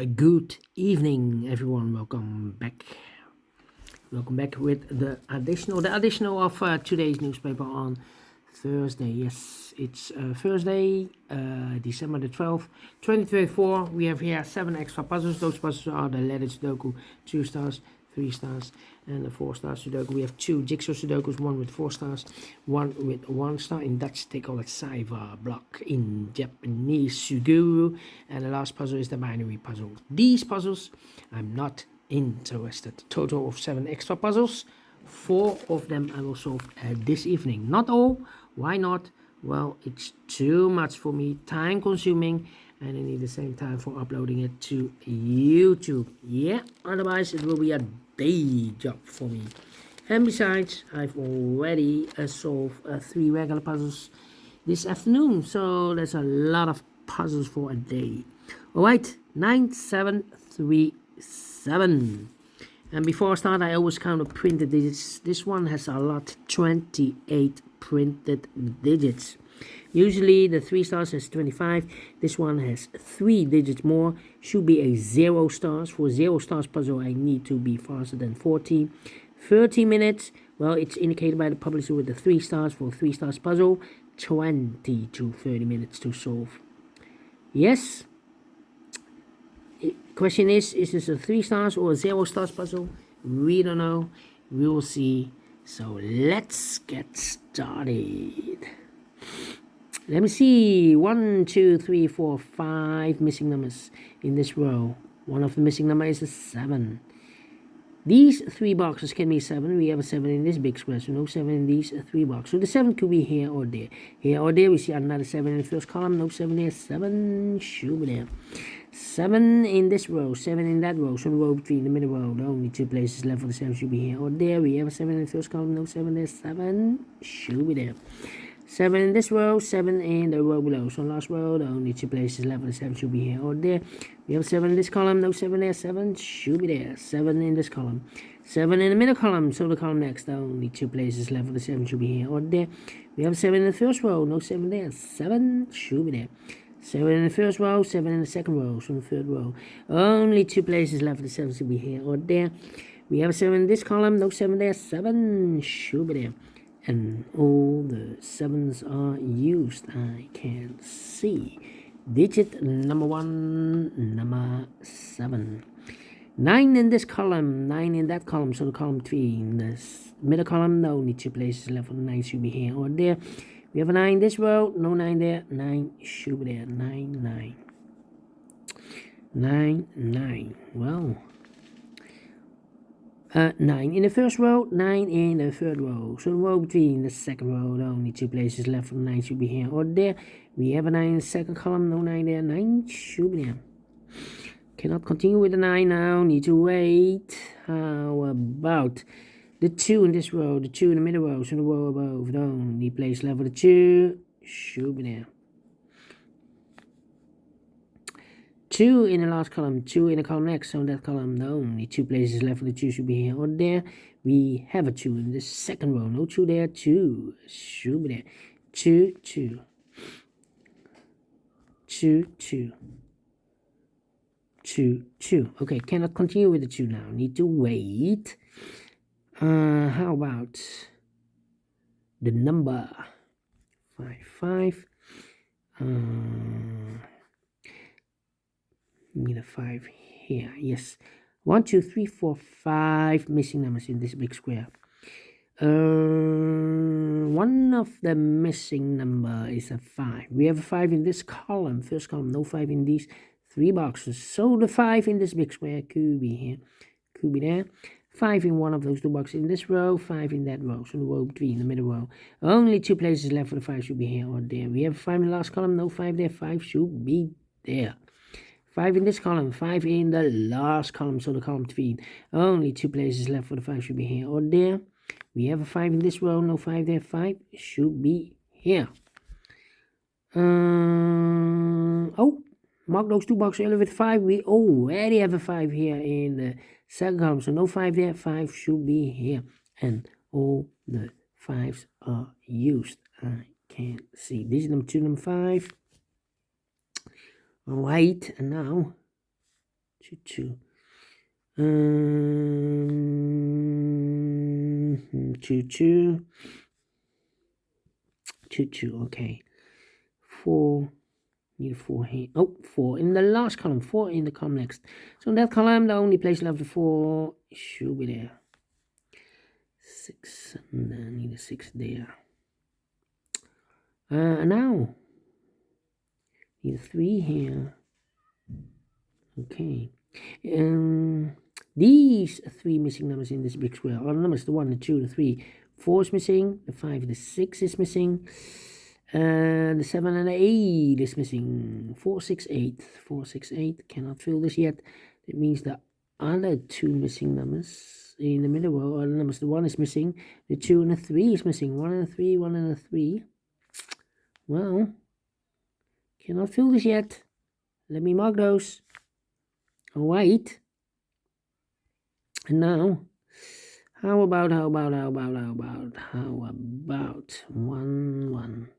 Good evening, everyone. Welcome back. Welcome back with the additional of today's newspaper on Thursday. Yes, it's Thursday, December the 12th, 2024. We have here 7 extra puzzles. Those puzzles are the letter Sudoku, 2 stars, 3 stars, and the 4 star Sudoku. We have 2 jigsaw Sudokus, one with 4 stars, one with 1 star. In Dutch, they call it Saiva block. In Japanese, Suguru. And the last puzzle is the binary puzzle. These puzzles, I'm not interested. Total of 7 extra puzzles. 4 of them I will solve this evening. Not all. Why not? Well, it's too much for me, time consuming, and I need the same time for uploading it to YouTube. Yeah, otherwise it will be a day job for me. And besides, I've already solved 3 regular puzzles this afternoon, so there's a lot of puzzles for a day. Alright, 9737. And before I start, I always count the printed digits. This one has a lot, 28 printed digits. Usually the 3 stars has 25. This one has 3 digits more. Should be a 0 stars. For 0 stars puzzle, I need to be faster than 40. 30 minutes. Well, it's indicated by the publisher with the 3 stars. For 3 stars puzzle, 20 to 30 minutes to solve. Yes. Question is this a 3 stars or a 0 stars puzzle? We don't know. We will see. So let's get started. Let me see. 1, 2, 3, 4, 5 missing numbers in this row. One of the missing numbers is a 7. These 3 boxes can be 7. We have a 7 in this big square, so no 7 in these 3 boxes. So the 7 could be here or there. Here or there, we see another 7 in the first column. No 7 there. 7 should be there. 7 in this row, 7 in that row. So the row between the middle row, the only 2 places left for the 7 should be here or there. We have a 7 in the first column. No 7 there. 7 should be there. 7 in this row, 7 in the row below. So last row, the only 2 places left for the 7 should be here or there. We have 7 in this column, no 7 there, 7 should be there. 7 in this column, 7 in the middle column, so the column next, the only 2 places left for the 7 should be here or there. We have 7 in the first row, no 7 there, 7 should be there. 7 in the first row, 7 in the second row, so the third row. Only 2 places left for the 7 should be here or there. We have 7 in this column, no 7 there, 7 should be there. And all the 7s are used, I can see. Digit number 1, number 7. 9 in this column, 9 in that column, so the column between the middle column, the only 2 places left for the 9 should be here or there. We have a 9 this row, no 9 there, 9 should be there, 9, 9. 9, 9, well... 9 in the first row, 9 in the third row. So the row between the second row, the only 2 places left for the 9 should be here or there. We have a 9 in the second column, no 9 there, 9 should be there. Cannot continue with the 9 now, need to wait. How about the 2 in this row, the 2 in the middle row, so the row above, the only place left for the 2 should be there. 2 in the last column, 2 in the column next, so in that column, the only 2 places left for the 2 should be here or there. We have a 2 in the second row, no 2 there, 2 should be there. 2, 2. 2, 2. 2, 2. Okay, cannot continue with the 2 now, need to wait. How about the number 5, 5. Need a 5 here. Yes, 1, 2, 3, 4, 5 missing numbers in this big square. One of the missing number is a 5. We have a 5 in this column, first column, no 5 in these 3 boxes. So the 5 in this big square could be here, could be there. 5 in one of those 2 boxes in this row, 5 in that row, so the row between the middle row. Only 2 places left for the 5 should be here or there. We have 5 in the last column, no 5 there, 5 should be there. 5 in this column, 5 in the last column, so the column between. Only 2 places left for the 5 should be here or there. We have a 5 in this row, no 5 there, 5 should be here. Oh, mark those 2 boxes earlier with 5. We already have a 5 here in the second column, so no 5 there, 5 should be here. And all the 5s are used, I can see. This is number 2, number 5. Alright, and now 2, 2. 2, 2. 2, 2. Okay. 4. Need a 4 here. Oh, 4 in the last column. 4 in the column next. So in that column, the only place left the 4 should be there. 6. And I need a 6 there. Now need a 3 here. Okay. These 3 missing numbers in this big square are the numbers: the 1, the 2, the 3. 4 is missing. The 5, the 6 is missing. The 7 and the 8 is missing. 4, 6, 8. 4, 6, 8. Cannot fill this yet. That means the other 2 missing numbers in the middle row are the numbers: the 1 is missing. The 2 and the 3 is missing. 1 and a 3, 1 and a 3. Well, cannot fill this yet. Let me mark those. All right. And now, how about 1, 1?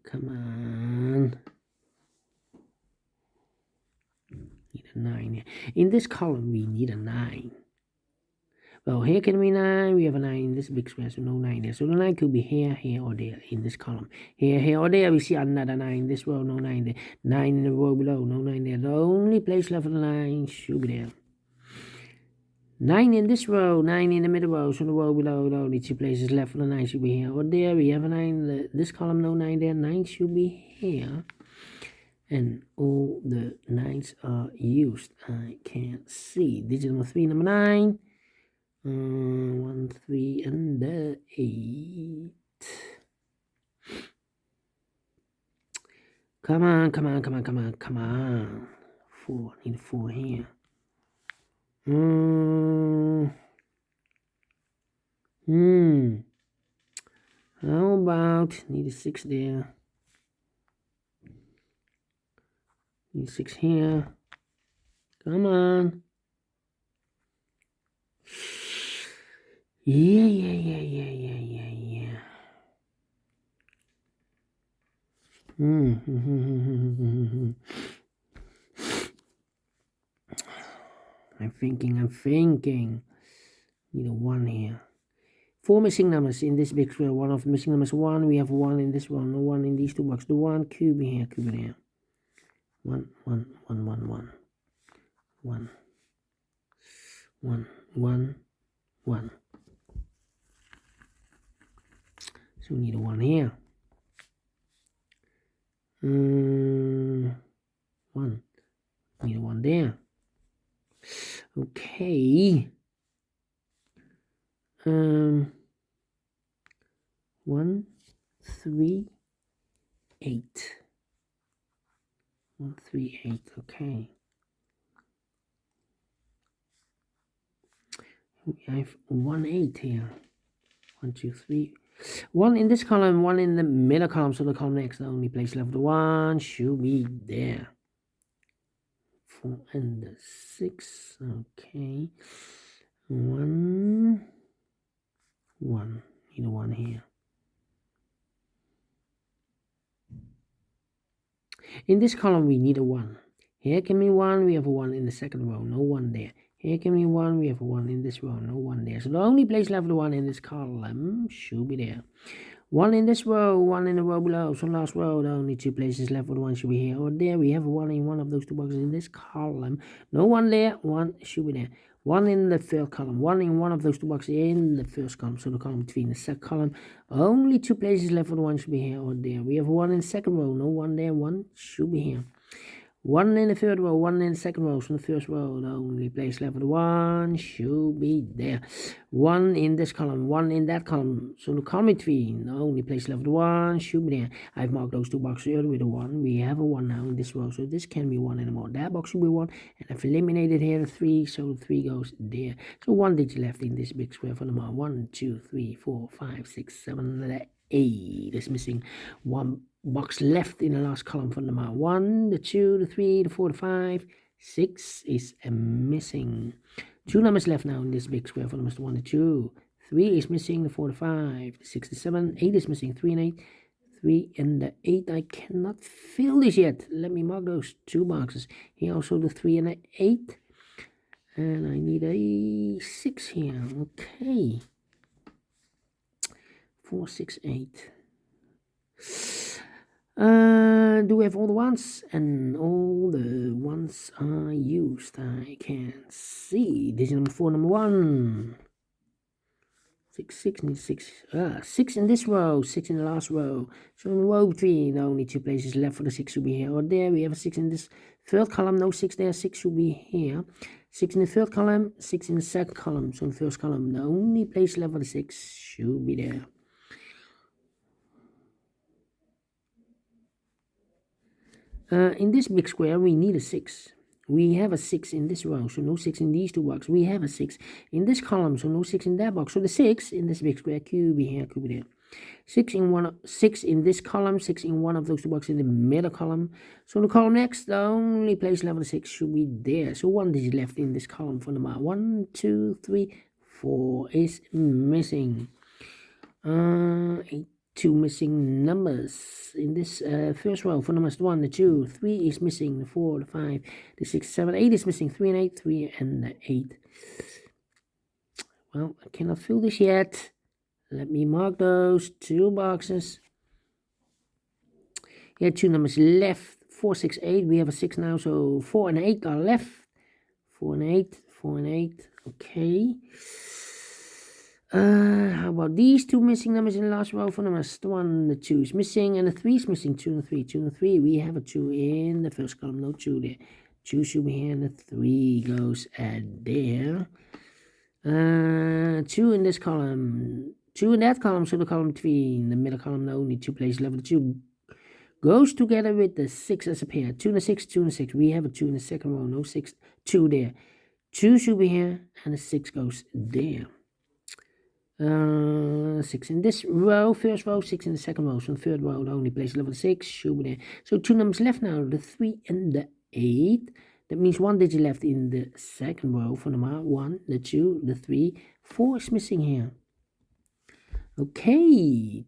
Come on. Need a 9 here. In this column, we need a 9. Well, here can be 9. We have a 9 in this big square, so no 9 there. So the 9 could be here, here, or there in this column. Here, here, or there. We see another 9 in this row, no 9 there. 9 in the row below, no 9 there. The only place left for the 9 should be there. 9 in this row, 9 in the middle row, so the row below, the only 2 places left for the 9 should be here or there. We have a 9 in this column, no 9 there. 9 should be here. And all the 9s are used. I can't see. Digit number 3, number 9. 1, 3, and the 8. Come on. 4, need a 4 here. How about, need a 6 there. Need 6 here. Come on. Yeah. I'm thinking. Need a 1 here. 4 missing numbers in this big square. One of the missing numbers 1. We have 1 in this one. No 1 in these 2 boxes. The 1 cube here, cube there. 1. So we need a 1 here. 1. Need a 1 there. Okay. 1, 3, 8. 1, 3, 8. Okay. We have 1, 8 here. 1, 2, 3. 1 in this column, 1 in the middle column. So the column next, the only place left, the 1 should be there. 4 and the 6. Okay. 1. Need a 1 here. In this column, we need a 1. Here can be 1. We have a 1 in the second row. No 1 there. Here can be 1. We have a 1 in this row. No 1 there. So the only place left, the 1 in this column should be there. 1 in this row. 1 in the row below. So last row, the only 2 places left for the 1 should be here or there. We have a 1 in one of those 2 boxes in this column. No 1 there. 1 should be there. 1 in the third column. 1 in one of those 2 boxes in the first column. So the column between the second column. Only 2 places left for the 1 should be here or there. We have 1 in the second row. No 1 there. 1 should be here. 1 in the third row, 1 in the second row. So in the first row, the only place left for the 1 should be there. 1 in this column, 1 in that column. So the column between, the only place left for the 1 should be there. I've marked those 2 boxes earlier with a 1. We have a 1 now in this row, so this can be 1 anymore. That box should be 1, and I've eliminated here the 3, so the 3 goes there. So 1 digit left in this big square for the mark. 1, 2, 3, 4, 5, 6, 7, 8 is missing. 1 box left in the last column for number 1, the 2, the 3, the 4, the 5, 6 is missing. 2 numbers left now in this big square for numbers 1, the 2, 3 is missing, the 4, the 5, the 6, the 7, 8 is missing, 3 and 8, 3 and the 8. I cannot fill this yet. Let me mark those 2 boxes. Here also the 3 and the 8. And I need a 6 here. Okay. 4, 6, 8. Do we have all the ones? And all the ones are used. I can see. This is number 4, number 1. 6, 6, need 6. 6 in this row, 6 in the last row. So in row 3, the only 2 places left for the 6 should be here. Or there, we have a 6 in this third column. No 6 there, 6 should be here. 6 in the third column, 6 in the second column. So in the first column, the only place left for the 6 should be there. In this big square, we need a 6. We have a 6 in this row, so no 6 in these 2 boxes. We have a 6 in this column, so no 6 in that box. So the 6 in this big square, could be here, could be there. 6 in this column, 6 in one of those 2 boxes in the middle column. So the column next, the only place left for the 6 should be there. So 1 digit left in this column for number 1, 2, 3, 4 is missing. 8. 2 missing numbers in this first row for numbers 1, the 2, 3 is missing, the 4, the 5, the 6, 7, 8 is missing, 3 and 8, 3 and the 8. Well, I cannot fill this yet. Let me mark those 2 boxes. Here, 2 numbers left, 4, 6, 8. We have a 6 now, so 4 and 8 are left. 4 and 8, 4 and 8, okay. How about these 2 missing numbers in the last row for numbers 1, the 2 is missing, and the 3 is missing, 2 and 3, 2 and 3. We have a 2 in the first column, no 2 there. 2 should be here, and the 3 goes there. 2 in this column, 2 in that column, so the column between the middle column, the only 2 places left. The 2 goes together with the 6 as a pair. 2 and the 6, 2 and the 6. We have a 2 in the second row, no 6, 2 there. 2 should be here, and the 6 goes there. 6 in this row, first row, 6 in the second row. So in the third row, the only place left for the 6 should be there. So 2 numbers left now, the 3 and the 8. That means 1 digit left in the second row for number 1, the 2, the 3. 4 is missing here. Okay.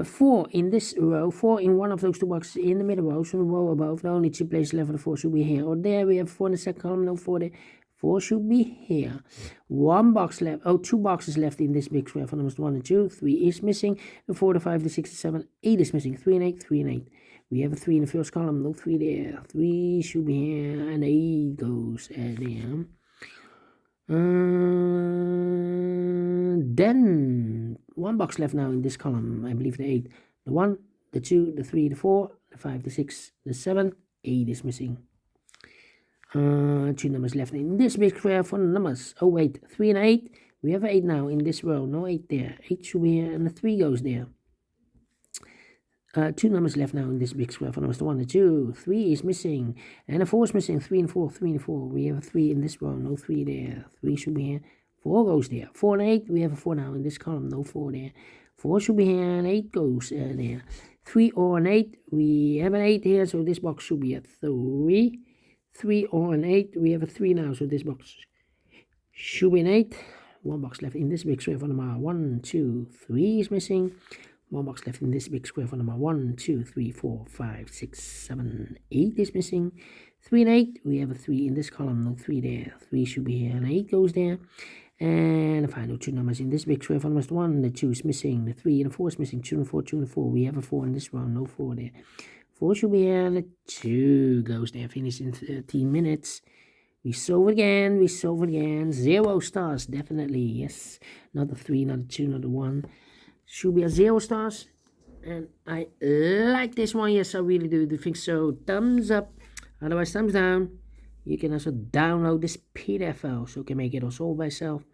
4 in this row, 4 in one of those 2 boxes in the middle row. So the row above, the only 2 places left for the 4 should be here. Or there, we have 4 in the second column, no 4 there. 4 should be here. 1 box left. 2 boxes left in this big square for numbers 1 and 2. 3 is missing. The 4, the 5, the 6, the 7, 8 is missing. 3 and 8, 3 and 8. We have a 3 in the first column. No 3 there. 3 should be here. And 8 goes there. Then 1 box left now in this column. I believe the 8. The 1, the 2, the 3, the 4, the 5, the 6, the 7, 8 is missing. 2 numbers left in this big square for the numbers. Oh wait, 3 and 8. We have 8 now in this row. No 8 there. 8 should be here, and the 3 goes there. 2 numbers left now in this big square for numbers 1 and 2. 3 is missing, and the 4 is missing. 3 and 4, 3 and 4. We have a 3 in this row. No 3 there. 3 should be here. 4 goes there. 4 and 8. We have a 4 now in this column. No 4 there. 4 should be here, and 8 goes there. 3 or an 8. We have an 8 here, so this box should be a 3. 3 or an 8. We have a 3 now, so this box should be an 8. 1 box left in this big square for number 1, 2, 3 is missing. 1 box left in this big square for number 1, 2, 3, 4, 5, 6, 7, 8 is missing. 3 and 8. We have a 3 in this column, no 3 there. 3 should be here, and 8 goes there. And the final 2 numbers in this big square for number 1, the 2 is missing. The 3 and the 4 is missing. 2 and 4, 2 and 4. We have a 4 in this round, no 4 there. 4 should be here, and the 2 goes there. Finish in 13 minutes. We solve it again. We solve it again. 0 stars, definitely. Yes. Not a 3, not a 2, not a 1. Should be a 0 stars. And I like this one. Yes, I really do. Do think so. Thumbs up. Otherwise, thumbs down. You can also download this PDF file so you can make it also all by yourself.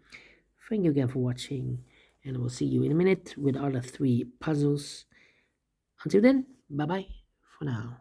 Thank you again for watching. And I will see you in a minute with other 3 puzzles. Until then, bye-bye for now.